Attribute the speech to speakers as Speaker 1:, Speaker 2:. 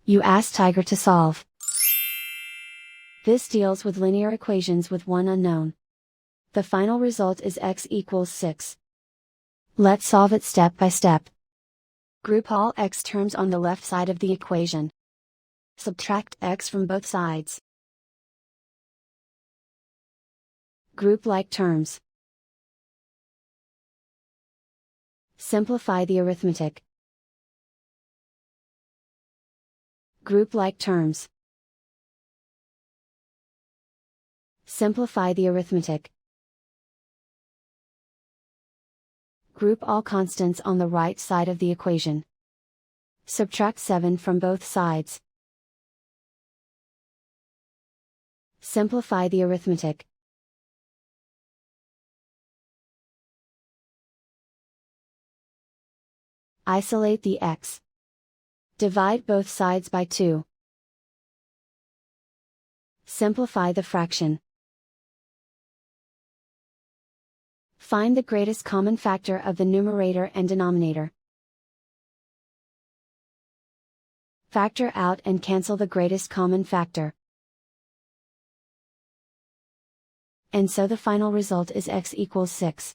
Speaker 1: You ask Tiger to solve. This deals with linear equations with one unknown. The final result is x equals 6. Let's solve it step by step. Group all x terms on the left side of the equation. Subtract x from both sides. Group like terms. Simplify the arithmetic. Group like terms. Simplify the arithmetic. Group all constants on the right side of the equation. Subtract 7 from both sides. Simplify the arithmetic. Isolate the x. Divide both sides by 2. Simplify the fraction. Find the greatest common factor of the numerator and denominator. Factor out and cancel the greatest common factor. And so the final result is x equals 6.